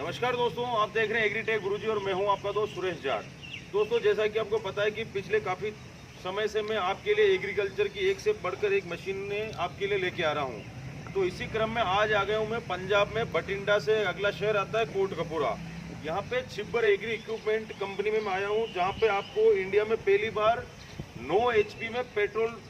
नमस्कार दोस्तों, आप देख रहे हैं एग्रीटेक गुरुजी और मैं हूं आपका दोस्त सुरेश जाट। दोस्तों, जैसा कि आपको पता है कि पिछले काफ़ी समय से मैं आपके लिए एग्रीकल्चर की एक से बढ़कर एक मशीनें आपके लिए लेके आ रहा हूं। तो इसी क्रम में आज आ गया हूं मैं पंजाब में बठिंडा से अगला शहर आता है कोटकपूरा। यहाँ पे छिब्बर एग्री इक्विपमेंट कंपनी में मैं आया हूँ, जहाँ पे आपको इंडिया में पहली बार 9 HP में पेट्रोल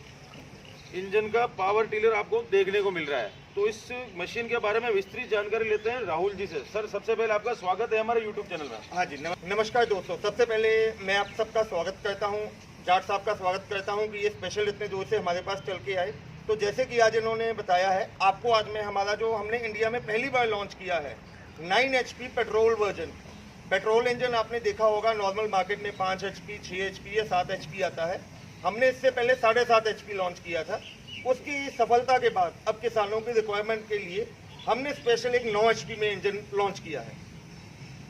इंजन का पावर टिलर आपको देखने को मिल रहा है। तो इस मशीन के बारे में विस्तृत जानकारी लेते हैं राहुल जी से। सर, सबसे पहले आपका स्वागत है हमारे यूट्यूब चैनल में। हाँ जी, नमस्कार दोस्तों। सबसे पहले मैं आप सबका स्वागत करता हूँ, जाट साहब का स्वागत करता हूँ कि ये स्पेशल इतने दूर से हमारे पास चल के आए। तो जैसे कि आज इन्होंने बताया है आपको, आज में हमारा जो हमने इंडिया में पहली बार लॉन्च किया है 9 HP petrol version. Petrol engine आपने देखा होगा नॉर्मल मार्केट में 5 HP, 6 HP या 7 HP आता है। हमने इससे पहले 7.5 HP लॉन्च किया था। उसकी सफलता के बाद अब किसानों की रिक्वायरमेंट के लिए हमने स्पेशल एक 9 HP में इंजन लॉन्च किया है।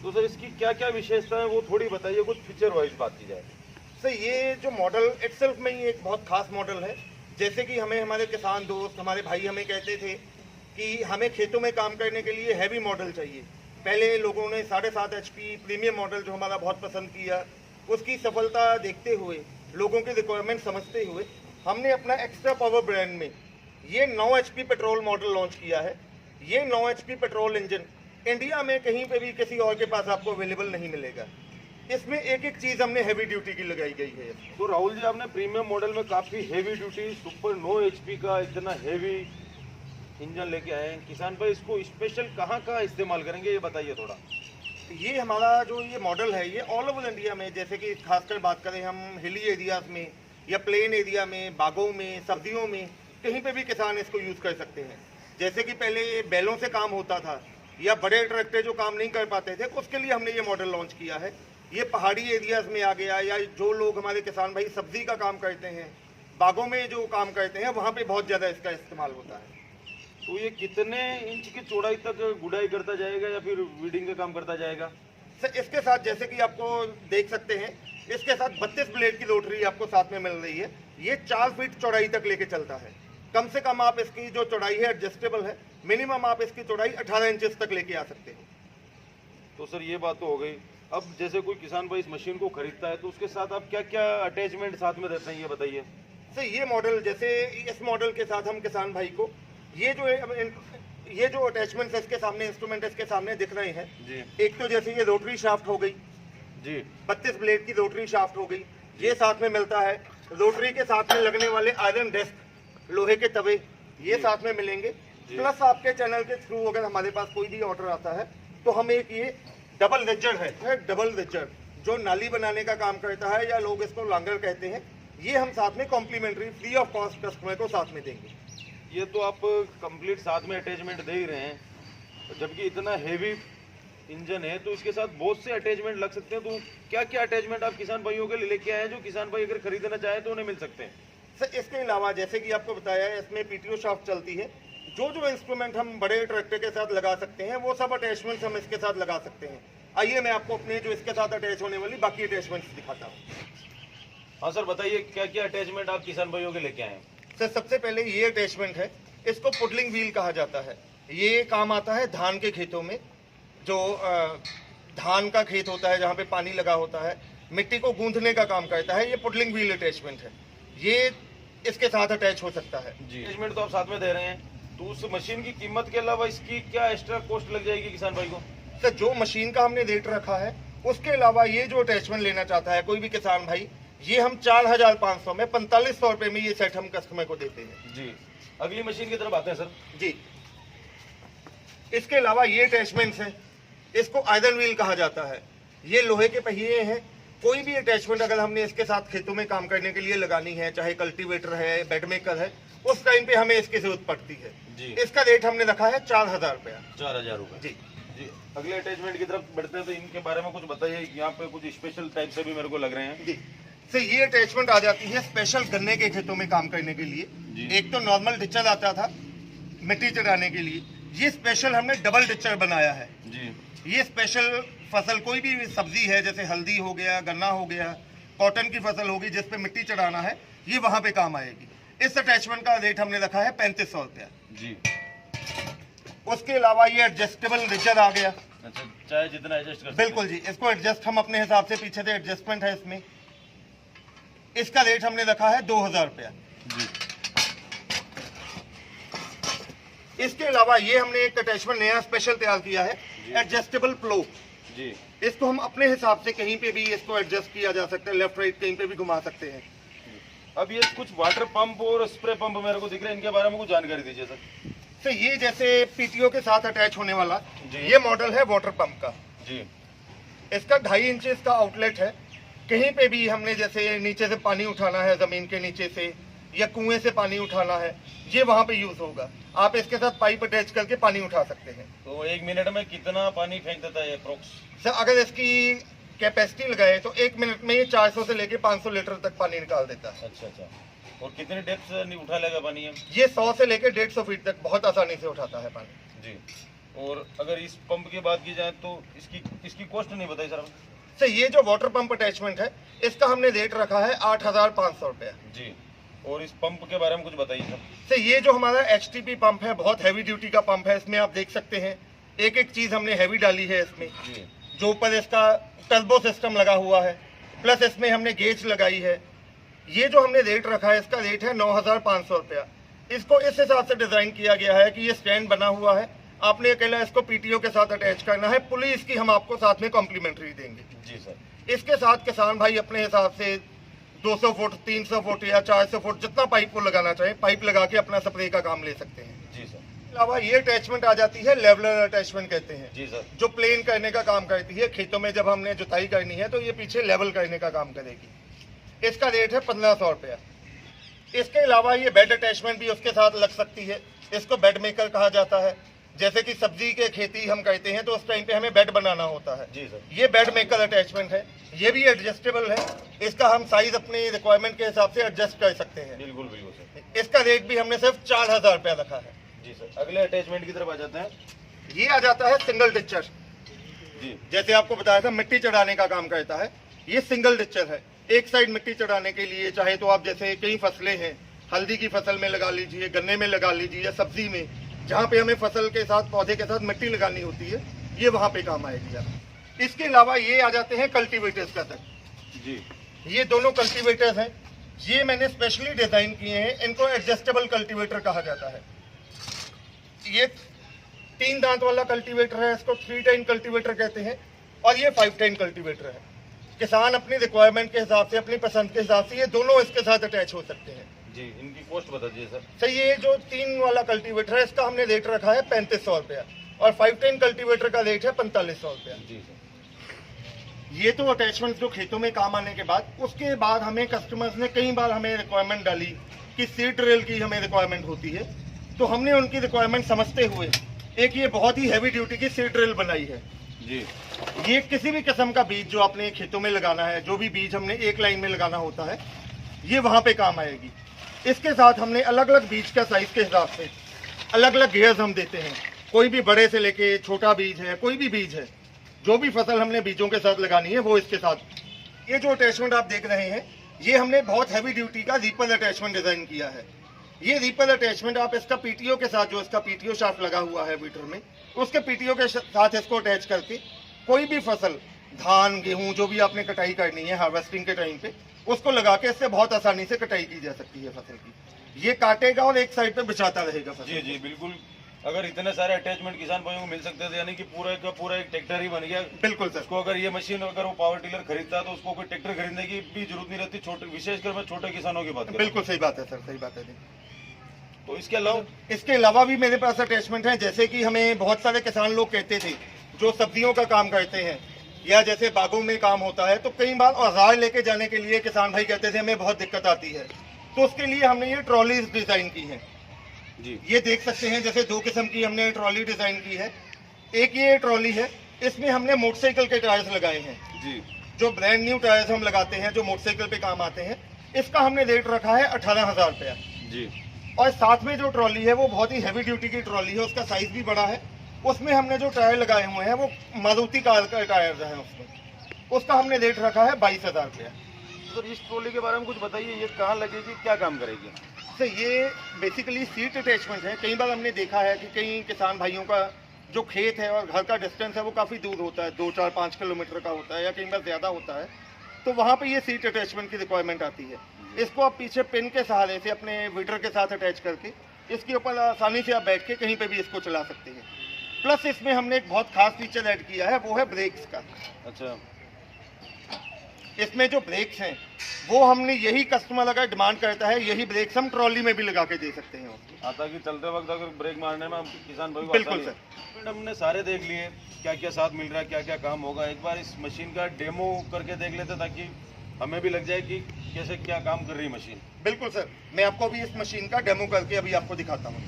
तो सर, इसकी क्या क्या विशेषता है वो थोड़ी बताइए, कुछ फीचर वाइज बात की जाए। सर, ये जो मॉडल इटसेल्फ में ही एक बहुत खास मॉडल है। जैसे कि हमें हमारे किसान दोस्त, हमारे भाई हमें कहते थे कि हमें खेतों में काम करने के लिए हैवी मॉडल चाहिए। पहले लोगों ने 7.5 HP प्रीमियम मॉडल जो हमारा बहुत पसंद किया। उसकी सफलता देखते हुए, लोगों की रिक्वायरमेंट समझते हुए हमने अपना एक्स्ट्रा पावर ब्रांड में ये 9 HP पेट्रोल मॉडल लॉन्च किया है। ये 9 HP पेट्रोल इंजन इंडिया में कहीं पे भी किसी और के पास आपको अवेलेबल नहीं मिलेगा। इसमें एक एक चीज़ हमने हैवी ड्यूटी की लगाई गई है। तो राहुल जी, आपने प्रीमियम मॉडल में काफ़ी हैवी ड्यूटी सुपर 9 HP का इतना हैवी इंजन लेके आए हैं। किसान भाई इसको स्पेशल कहाँ कहाँ इस्तेमाल करेंगे ये बताइए थोड़ा। ये हमारा जो ये मॉडल है ये ऑल ओवर इंडिया में, जैसे कि खासकर बात करें हम हिली एरियाज में या प्लेन एरिया में, बागों में, सर्दियों में, कहीं पे भी किसान इसको यूज़ कर सकते हैं। जैसे कि पहले बैलों से काम होता था या बड़े ट्रैक्टर जो काम नहीं कर पाते थे, उसके लिए हमने ये मॉडल लॉन्च किया है। ये पहाड़ी एरियाज में आ गया, या जो लोग हमारे किसान भाई सब्जी का काम करते हैं, बागों में जो काम करते हैं, वहाँ पर बहुत ज़्यादा इसका इस्तेमाल होता है। तो ये कितने इंच की चौड़ाई तक गुड़ाई करता जाएगा या फिर वीडिंग का काम करता जाएगा? सर, इसके साथ जैसे कि आपको देख सकते हैं, इसके साथ 32 ब्लेड की रोटरी आपको साथ में मिल रही है। ये 4 फीट चौड़ाई तक लेके चलता है। कम से कम आप इसकी जो चौड़ाई है एडजस्टेबल है, मिनिमम आप इसकी चौड़ाई 18 इंचेस तक लेके आ सकते हैं। तो सर, ये बात तो हो गई। अब जैसे कोई किसान भाई इस मशीन को खरीदता है तो उसके साथ आप क्या क्या अटैचमेंट साथ में देते हैं ये बताइए। सर, ये मॉडल, जैसे इस मॉडल के साथ हम किसान भाई को ये जो अटैचमेंट इसके सामने, इंस्ट्रूमेंट इसके सामने दिख रहे हैं जी। एक तो जैसे ये रोटरी शाफ्ट हो गई जी, 32 ब्लेड की रोटरी शाफ्ट हो गई, ये साथ में मिलता है। रोटरी के साथ में लगने वाले आयरन डेस्क, लोहे के तवे, ये साथ में मिलेंगे। प्लस आपके चैनल के थ्रू अगर हमारे पास कोई भी ऑर्डर आता है तो हम एक ये डबल रिजर है, डबल रिजर जो नाली बनाने का काम करता है, या लोग इसको लांगर कहते हैं, ये हम साथ में complimentary free of cost customer को साथ में देंगे। ये तो आप कंप्लीट साथ में अटैचमेंट दे ही रहे हैं, जबकि इतना हेवी इंजन है तो इसके साथ बहुत से अटैचमेंट लग सकते हैं। तो क्या क्या अटैचमेंट आप किसान भाइयों के लिए लेके आए हैं जो किसान भाई अगर खरीदना चाहे तो उन्हें मिल सकते हैं? सर, इसके अलावा जैसे कि आपको बताया है, इसमें PTO शाफ्ट चलती है। जो इंस्ट्रूमेंट हम बड़े ट्रैक्टर के साथ लगा सकते हैं, वो सब अटैचमेंट्स हम इसके साथ लगा सकते हैं। आइए मैं आपको अपने जो इसके साथ अटैच होने वाली बाकी अटैचमेंट्स दिखाता हूँ। हाँ सर, बताइए क्या क्या अटैचमेंट आप किसान भाइयों के लेके आए हैं। सर, सबसे पहले ये अटैचमेंट है, इसको पुडलिंग व्हील कहा जाता है। ये काम आता है धान के खेतों में। जो धान का खेत होता है जहाँ पे पानी लगा होता है, मिट्टी को गूंथने का काम करता है। ये पुडलिंग व्हील अटैचमेंट है, ये इसके साथ अटैच हो सकता है जी। अटैचमेंट तो आप साथ में दे रहे हैं, तो उस मशीन की कीमत के अलावा इसकी क्या एक्स्ट्रा कॉस्ट लग जाएगी किसान भाई को? सर, जो मशीन का हमने रेट रखा है उसके अलावा ये जो अटैचमेंट लेना चाहता है कोई भी किसान भाई, ये हम 4500 में 4500 रुपये में ये सेट हम कस्टमर को देते हैं जी। अगली मशीन की तरफ आते हैं सर जी। इसके अलावा ये अटैचमेंट्स हैं, इसको आयरन व्हील कहा जाता है। ये लोहे के पहिए हैं। कोई भी अटैचमेंट अगर हमने इसके साथ खेतों में काम करने के लिए लगानी है, चाहे कल्टीवेटर है, बेड मेकर है, उस टाइम पे हमें इसकी जरूरत पड़ती है जी। इसका रेट हमने रखा है 4000 रुपया। 4000 रुपये जी जी। अगले अटैचमेंट की तरफ बढ़ते हैं तो इनके बारे में कुछ बताइए। यहाँ पे कुछ स्पेशल टाइप से भी मेरे को लग रहे हैं जी। सर, ये अटैचमेंट आ जाती है स्पेशल गन्ने के खेतों में काम करने के लिए। एक तो नॉर्मल डिचर आता था मिट्टी चढ़ाने के लिए, ये स्पेशल हमने डबल डिचर बनाया है जी। ये स्पेशल फसल, कोई भी सब्जी है जैसे हल्दी हो गया, गन्ना हो गया, कॉटन की फसल होगी जिस पे मिट्टी चढ़ाना है, ये वहां पे काम आएगी। इस अटैचमेंट का रेट हमने रखा है 3500 रुपया जी। उसके अलावा ये एडजस्टेबल रिचर आ गया। अच्छा, चाहे जितना एडजस्ट कर बिल्कुल जी, इसको एडजस्ट हम अपने हिसाब से, पीछे से एडजस्टमेंट है इसमें। इसका रेट हमने रखा है 2000 रुपया जी। इसके अलावा ये हमने एक अटैचमेंट नया स्पेशल तैयार किया है, एडजस्टेबल प्लो जी। इसको हम अपने हिसाब से कहीं पे भी इसको एडजस्ट किया जा सकता है, लेफ्ट राइट कहीं पे भी घुमा सकते हैं। अब ये कुछ वाटर पंप और स्प्रे पंप मेरे को दिख रहे हैं, इनके बारे में कुछ जानकारी दीजिए सर। तो ये जैसे पीटीओ के साथ अटैच होने वाला जी। ये मॉडल है वाटर पंप का जी। इसका 2.5 इंच का आउटलेट है। कहीं पे भी हमने जैसे नीचे से पानी उठाना है, जमीन के नीचे से या कुएं से पानी उठाना है, ये वहाँ पे यूज होगा। आप इसके साथ पाइप अटैच करके पानी उठा सकते हैं। तो 1 मिनट में कितना पानी फेंक देता है अप्रोक्स? सर अगर इसकी कैपेसिटी लगाए तो 1 मिनट में ये 400 से लेके 500 लीटर तक पानी निकाल देता है। अच्छा अच्छा। और कितनी डेप्थ से उठा लेगा पानी ये 100 से लेके 150 फीट तक बहुत आसानी से उठाता है पानी जी। और अगर इस पंप की बात की जाए तो इसकी कॉस्ट नहीं बताई सर? सर ये जो वाटर पंप अटैचमेंट है इसका हमने रेट रखा है 8500 रुपया जी। और इस पंप के बारे में कुछ बताइए सर। सर ये जो हमारा एचटीपी पंप है बहुत हैवी ड्यूटी का पंप है। इसमें आप देख सकते हैं एक एक चीज हमने हैवी डाली है इसमें जी। जो ऊपर इसका टर्बो सिस्टम लगा हुआ है, प्लस इसमें हमने गेज लगाई है। ये जो हमने रेट रखा है इसका रेट है 9500 रुपया। इसको इस हिसाब से डिजाइन किया गया है कि ये स्टैंड बना हुआ है, आपने अकेला इसको पीटीओ के साथ अटैच करना है, पुली इसकी हम आपको साथ में कॉम्प्लीमेंट्री देंगे जी सर। इसके साथ किसान भाई अपने हिसाब से 200 फुट 300 फुट या 400 फुट जितना पाइप को लगाना चाहे पाइप लगा के अपना स्प्रे का काम ले सकते हैं जी सर। अलावा ये अटैचमेंट आ जाती है लेवलर अटैचमेंट कहते हैं जी सर। जो प्लेन करने का काम करती है। खेतों में जब हमने जुताई करनी है तो ये पीछे लेवल करने का काम करेगी। इसका रेट है 1500 रुपया। इसके अलावा ये बेड अटैचमेंट भी उसके साथ लग सकती है। इसको बेड मेकर कहा जाता है। जैसे कि सब्जी के खेती हम करते हैं तो उस टाइम पे हमें बेड बनाना होता है जी सर। ये बेड मेकर अटैचमेंट है। ये भी एडजस्टेबल है। इसका हम साइज अपनी रिक्वायरमेंट के हिसाब से एडजस्ट कर सकते हैं। बिल्कुल बिल्कुल सर। इसका रेट भी हमने सिर्फ 4000 रुपया रखा है जी सर। अगले अटैचमेंट की तरफ आ जाते हैं। ये आ जाता है सिंगल डिचर जी। जैसे आपको बताया था मिट्टी चढ़ाने का काम करता है। ये सिंगल डिचर है। एक साइड मिट्टी चढ़ाने के लिए चाहे तो आप जैसे कई फसलें हैं, हल्दी की फसल में लगा लीजिए, गन्ने में लगा लीजिए या सब्जी में जहाँ पे हमें फसल के साथ पौधे के साथ मिट्टी लगानी होती है, ये वहाँ पे काम आएगी जरा। इसके अलावा ये आ जाते हैं कल्टीवेटर्स का तक जी। ये दोनों कल्टीवेटर्स हैं। ये मैंने स्पेशली डिजाइन किए हैं। इनको एडजस्टेबल कल्टीवेटर कहा जाता है। ये 3 दांत वाला कल्टीवेटर है, इसको 3 टाइन कल्टीवेटर कहते हैं। और ये 5 टाइन कल्टीवेटर है। किसान अपनी रिक्वायरमेंट के हिसाब से, अपनी पसंद के हिसाब से ये दोनों इसके साथ अटैच हो सकते हैं जी। इनकी कॉस्ट बता दीजिए सर। सर ये जो 3 वाला कल्टीवेटर है इसका हमने रेट रखा है 3500 रुपया और 5 टाइन कल्टीवेटर का रेट है 4500 रुपया जी सर। ये तो अटैचमेंट जो खेतों में काम आने के बाद, उसके बाद हमें कस्टमर्स ने कई बार हमें रिक्वायरमेंट डाली कि सीड ड्रिल की हमें रिक्वायरमेंट होती है, तो हमने उनकी रिक्वायरमेंट समझते हुए एक ये बहुत ही हैवी ड्यूटी की सीड ड्रिल बनाई है जी। ये किसी भी किस्म का बीज जो आपने खेतों में लगाना है, जो भी बीज हमने एक लाइन में लगाना होता है, ये वहाँ पे काम आएगी। इसके साथ हमने अलग अलग बीज का साइज के हिसाब से अलग अलग गियर्स हम देते हैं। कोई भी बड़े से लेके छोटा बीज है, कोई भी बीज है, जो भी फसल हमने बीजों के साथ लगानी है वो इसके साथ। ये जो अटैचमेंट आप देख रहे हैं ये हमने बहुत हैवी ड्यूटी का रीपर अटैचमेंट डिजाइन किया है। ये रीपर अटैचमेंट आप इसका पीटीओ के साथ, जो इसका पीटीओ शाफ्ट लगा हुआ है मीटर में, उसके पीटीओ के साथ इसको अटैच करके कोई भी फसल, धान गेहूं जो भी आपने कटाई करनी है हार्वेस्टिंग के टाइम पे, उसको लगा के इससे बहुत आसानी से कटाई की जा सकती है फसल की। ये काटेगा और एक साइड पे बिछाता रहेगा फसल। जी जी बिल्कुल। अगर इतने सारे अटैचमेंट किसान भाइयों को मिल सकते थे, यानी कि पूरा का पूरा एक ट्रैक्टर ही बन गया। बिल्कुल सर। उसको अगर ये मशीन, अगर वो पावर टिलर खरीदता है तो उसको कोई ट्रैक्टर खरीदने की भी जरूरत नहीं रहती। छोटे, विशेषकर मैं छोटे किसानों की बात कर रहा हूं। बिल्कुल सही बात है सर, सही बात है। तो इसके अलावा भी मेरे पास अटैचमेंट है। जैसे कि हमें बहुत सारे किसान लोग कहते थे जो सब्जियों का काम करते हैं या जैसे बागों में काम होता है, तो कई बार औजार लेके जाने के लिए किसान भाई कहते थे हमें बहुत दिक्कत आती है, तो उसके लिए हमने ये ट्रॉलीज डिजाइन की है जी। ये देख सकते हैं जैसे 2 किस्म की हमने ट्रॉली डिजाइन की है। एक ये ट्रॉली है, इसमें हमने मोटरसाइकिल के टायर्स लगाए हैं जी। जो ब्रांड न्यू टायर्स हम लगाते हैं जो मोटरसाइकिल पे काम आते हैं। इसका हमने रेट रखा है 18000 रुपया जी। और साथ में जो ट्रॉली है वो बहुत ही हैवी ड्यूटी की ट्रॉली है, उसका साइज भी बड़ा है। उसमें हमने जो टायर लगाए हुए हैं वो मारुति कार का टायर है, उसमें उसका हमने रेट रखा है 22000 रुपया। सर इस ट्रॉली के बारे में कुछ बताइए, ये कहाँ लगेगी, क्या काम करेगी? सर ये बेसिकली सीट अटैचमेंट है। कई बार हमने देखा है कि कई किसान भाइयों का जो खेत है और घर का डिस्टेंस है वो काफ़ी दूर होता है, 2-4-5 किलोमीटर का होता है या कई बार ज़्यादा होता है, तो वहाँ पे ये सीट अटैचमेंट की रिक्वायरमेंट आती है। इसको आप पीछे पिन के सहारे से अपने वीडर के साथ अटैच करके इसके ऊपर आसानी से आप बैठ के कहीं पे भी इसको चला सकते हैं। प्लस इसमें हमने एक बहुत खास फीचर ऐड किया है, वो है ब्रेक्स का। अच्छा, इसमें जो ब्रेक्स हैं वो हमने यही कस्टमर अगर डिमांड करता है, यही ब्रेक्स हम ट्रॉली में भी लगा के दे सकते हैं उसको। ताकि चलते वक्त अगर ब्रेक मारने में हम किसान भाई को बिल्कुल आसानी है। हमने सारे देख लिए क्या क्या साथ मिल रहा है, क्या क्या काम होगा। एक बार इस मशीन का डेमो करके देख लेते ताकि हमें भी लग जाए कि कैसे क्या काम कर रही है मशीन। बिल्कुल सर, मैं आपको अभी इस मशीन का डेमो करके अभी आपको दिखाता हूँ।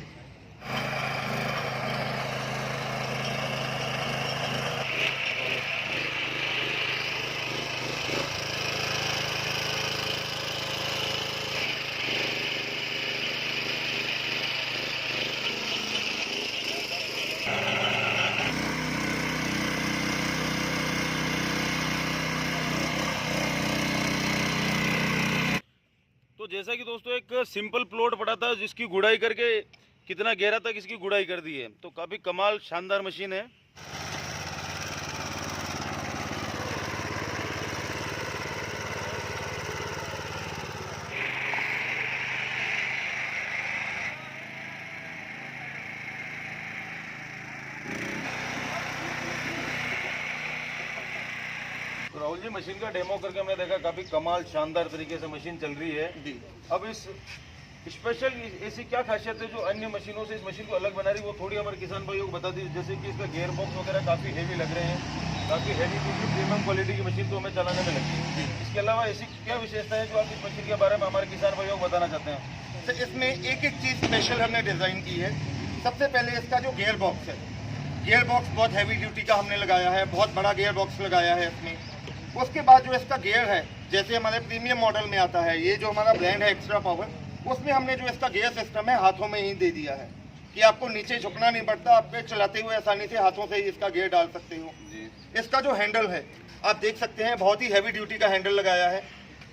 तो जैसा कि दोस्तों एक सिंपल प्लॉट पड़ा था जिसकी गुड़ाई करके कितना गहरा तक इसकी गुड़ाई कर दी है, तो काफ़ी कमाल शानदार मशीन है। तो राहुल जी, मशीन का डेमो करके हमने देखा काफ़ी कमाल शानदार तरीके से मशीन चल रही है जी। अब इस स्पेशल ऐसी क्या खासियत है जो अन्य मशीनों से इस मशीन को अलग बना रही है, वो थोड़ी हमारे किसान भाइयों को बता दीजिए। जैसे कि इसका गियर बॉक्स वगैरह काफ़ी हेवी लग रहे हैं, काफ़ी हेवी प्रीमियम क्वालिटी की मशीन तो हमें चलाने में लगती है। इसके अलावा ऐसी क्या विशेषता है जो आप इस मशीन के बारे में हमारे किसान भाइयों को बताना चाहते हैं? तो इसमें एक एक चीज़ स्पेशल हमने डिज़ाइन की है। सबसे पहले इसका जो गियर बॉक्स है, गियर बॉक्स बहुत हैवी ड्यूटी का हमने लगाया है, बहुत बड़ा गियर बॉक्स लगाया है इसमें। उसके बाद जो इसका गियर है, जैसे हमारे प्रीमियम मॉडल में आता है, ये जो हमारा ब्रांड है एक्स्ट्रा पावर, उसमें हमने जो इसका गियर सिस्टम है हाथों में ही दे दिया है कि आपको नीचे झुकना नहीं पड़ता, आपके चलाते हुए आसानी से हाथों से ही इसका गियर डाल सकते हो। इसका जो हैंडल है आप देख सकते हैं, बहुत ही हैवी ड्यूटी का हैंडल लगाया है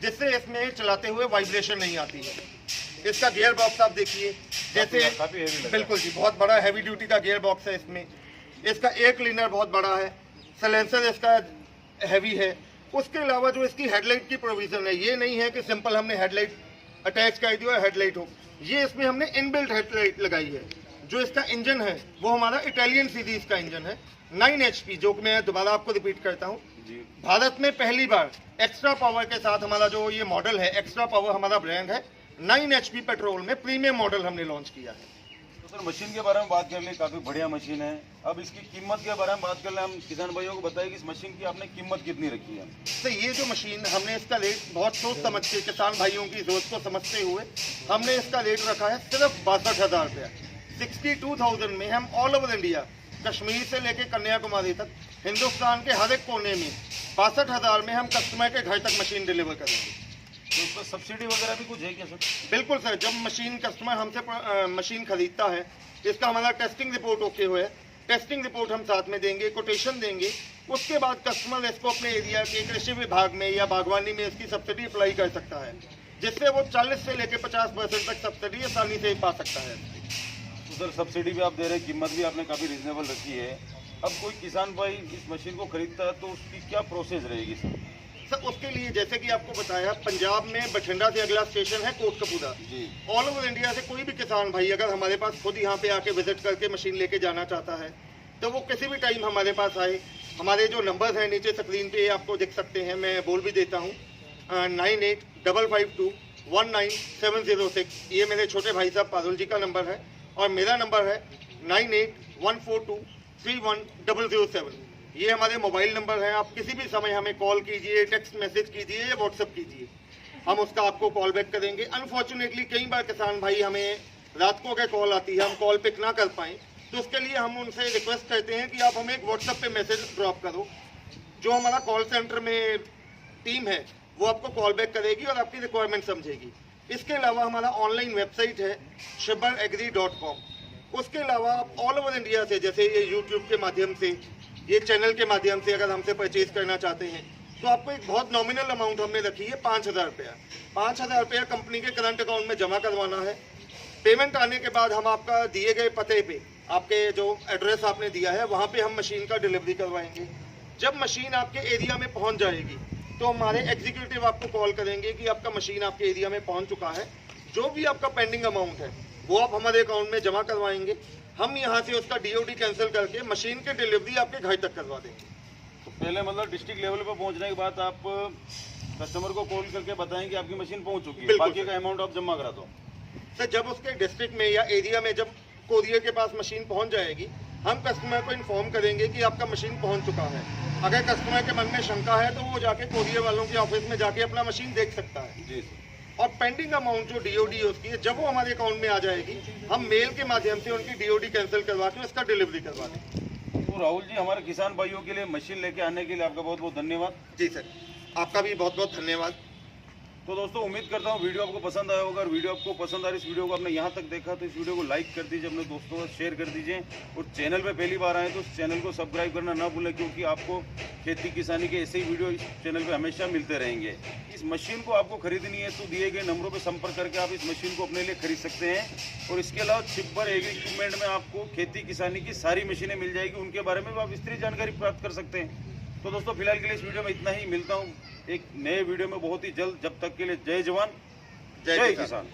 जिससे इसमें चलाते हुए वाइब्रेशन नहीं आती है। इसका गियर बॉक्स आप देखिए, जैसे बिल्कुल जी बहुत बड़ा हैवी ड्यूटी का गियर बॉक्स है इसमें। इसका एयर क्लीनर बहुत बड़ा है, साइलेंसर इसका हैवी है। उसके अलावा जो इसकी हेडलाइट की प्रोविजन है, ये नहीं है कि सिंपल हमने हेडलाइट अटैच कर दिया हेडलाइट हो, ये इसमें हमने इनबिल्ट हेडलाइट लगाई है। जो इसका इंजन है वो हमारा इटालियन सीरीज का इंजन है 9 HP, जो मैं दोबारा आपको रिपीट करता हूँ, भारत में पहली बार एक्स्ट्रा पावर के साथ हमारा जो ये मॉडल है, एक्स्ट्रा पावर हमारा ब्रांड है, 9 HP पेट्रोल में प्रीमियम मॉडल हमने लॉन्च किया है। तो सर मशीन के बारे में बात कर ले, काफ़ी बढ़िया मशीन है। अब इसकी कीमत के बारे में बात कर ले, हम किसान भाइयों को बताइए कि इस मशीन की आपने कीमत कितनी रखी है? तो ये जो मशीन हमने इसका रेट बहुत सोच समझ के, किसान भाइयों की जरूरत को समझते हुए हमने इसका रेट रखा है सिर्फ 62,000 रुपया। 62,000 में हम ऑल ओवर इंडिया, कश्मीर से लेके कन्याकुमारी तक, हिंदुस्तान के हर एक कोने में 62,000 में हम कस्टमर के घर तक मशीन डिलीवर करेंगे। तो उस पर सब्सिडी वगैरह भी कुछ है क्या सर? बिल्कुल सर, जब मशीन कस्टमर हमसे मशीन खरीदता है, इसका हमारा टेस्टिंग रिपोर्ट ओके हुआ है, टेस्टिंग रिपोर्ट हम साथ में देंगे, कोटेशन देंगे। उसके बाद कस्टमर इसको अपने एरिया के कृषि विभाग में या बागवानी में इसकी सब्सिडी अप्लाई कर सकता है, जिससे वो 40 से लेकर 50% तक सब्सिडी आसानी से पा सकता है। तो सर सब्सिडी भी आप दे रहे हैं, कीमत भी आपने काफ़ी रिजनेबल रखी है। अब कोई किसान भाई इस मशीन को खरीदता है तो उसकी क्या प्रोसेस रहेगी सर? सर उसके लिए जैसे कि आपको बताया, पंजाब में बठिंडा से अगला स्टेशन है कोटकपूरा। ऑल ओवर इंडिया से कोई भी किसान भाई अगर हमारे पास खुद यहाँ पे आके विजिट करके मशीन लेके जाना चाहता है तो वो किसी भी टाइम हमारे पास आए। हमारे जो नंबर्स हैं नीचे स्क्रीन पे आपको दिख सकते हैं, मैं बोल भी देता हूँ, 9855219706। ये मेरे छोटे भाई साहब पारुल जी का नंबर है और मेरा नंबर है 9814231007। ये हमारे मोबाइल नंबर हैं। आप किसी भी समय हमें कॉल कीजिए, टेक्स्ट मैसेज कीजिए या व्हाट्सएप कीजिए, हम उसका आपको कॉल बैक करेंगे। अनफॉर्चुनेटली कई बार किसान भाई हमें रात को अगर कॉल आती है, हम कॉल पिक ना कर पाएँ, तो उसके लिए हम उनसे रिक्वेस्ट करते हैं कि आप हमें एक व्हाट्सएप पे मैसेज ड्रॉप करो। जो हमारा कॉल सेंटर में टीम है वो आपको कॉल बैक करेगी और आपकी रिक्वायरमेंट समझेगी। इसके अलावा हमारा ऑनलाइन वेबसाइट है shibbaragri.com। उसके अलावा आप ऑल ओवर इंडिया से, जैसे ये यूट्यूब के माध्यम से, ये चैनल के माध्यम से अगर हमसे परचेज करना चाहते हैं तो आपको एक बहुत नॉमिनल अमाउंट हमने रखी है 5,000 रुपया। 5,000 रुपया कंपनी के करंट अकाउंट में जमा करवाना है। पेमेंट आने के बाद हम आपका दिए गए पते पे आपके जो एड्रेस आपने दिया है वहाँ पे हम मशीन का डिलीवरी करवाएंगे। जब मशीन आपके एरिया में पहुँच जाएगी तो हमारे एग्जीक्यूटिव आपको कॉल करेंगे कि आपका मशीन आपके एरिया में पहुँच चुका है, जो भी आपका पेंडिंग अमाउंट है वो आप हमारे अकाउंट में जमा करवाएंगे। हम यहाँ से उसका DOD कैंसिल करके मशीन की डिलीवरी आपके घर तक करवा देंगे। तो पहले मतलब डिस्ट्रिक्ट लेवल पर पहुंचने के बाद आप कस्टमर को कॉल करके बताएं कि आपकी मशीन पहुंच चुकी है, बाकी का अमाउंट आप जमा करा दो। सर जब उसके डिस्ट्रिक्ट में या एरिया में जब कोरियर के पास मशीन पहुंच जाएगी, हम कस्टमर को इन्फॉर्म करेंगे कि आपका मशीन पहुंच चुका है। अगर कस्टमर के मन में शंका है तो वो जाके कोरियर वालों के ऑफिस में जाके अपना मशीन देख सकता है। जी। और पेंडिंग अमाउंट जो DOD है उसकी है, जब वो हमारे अकाउंट में आ जाएगी हम मेल के माध्यम से उनकी DOD कैंसिल करवा के उसका डिलीवरी करवा देंगे। तो राहुल जी, हमारे किसान भाइयों के लिए मशीन लेके आने के लिए आपका बहुत बहुत धन्यवाद। जी सर, आपका भी बहुत बहुत धन्यवाद। तो दोस्तों, उम्मीद करता हूँ वीडियो आपको पसंद आया होगा। और वीडियो आपको पसंद आ रही, इस वीडियो को आपने यहाँ तक देखा तो इस वीडियो को लाइक कर दीजिए, अपने दोस्तों को शेयर कर दीजिए। और चैनल पे पहली बार आए तो इस चैनल को सब्सक्राइब करना ना भूलें, क्योंकि आपको खेती किसानी के ऐसे ही वीडियो इस चैनल पे हमेशा मिलते रहेंगे। इस मशीन को आपको खरीदनी है तो दिए गए नंबरों पर संपर्क करके आप इस मशीन को अपने लिए खरीद सकते हैं। और इसके अलावा छिब्बर एग्री इक्विपमेंट में आपको खेती किसानी की सारी मशीनें मिल जाएगी, उनके बारे में भी आप विस्तृत जानकारी प्राप्त कर सकते हैं। तो दोस्तों, फिलहाल के लिए इस वीडियो में इतना ही। मिलता हूँ एक नए वीडियो में बहुत ही जल्द। जब तक के लिए जय जवान जय किसान।